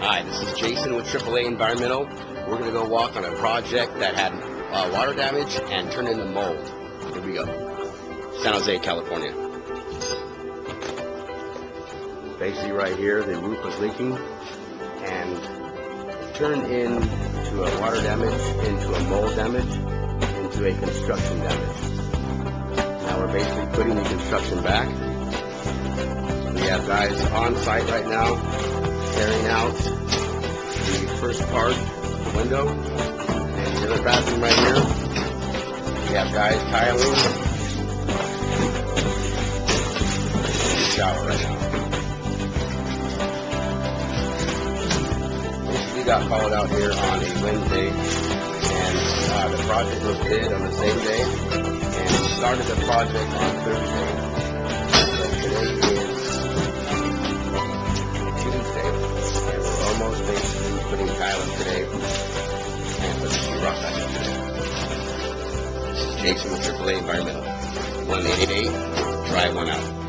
Hi, this is Jason with AAA Environmental. We're going to go walk on a project that had water damage and turned into mold. Here we go. San Jose, California. Basically right here, the roof was leaking and it turned into a water damage, into a mold damage, into a construction damage. Now we're basically putting the construction back. We have guys on site right now carrying out the first part of the window, and the other bathroom right here. We have guys tiling the shower right now. We got called out here on a Wednesday, and the project was bid on the same day, and we started the project on Thursday. So today is Tuesday, and we're almost basically putting tile in today, and let's see rock back up today. This is Jason with AAA Environmental. 188, try one out.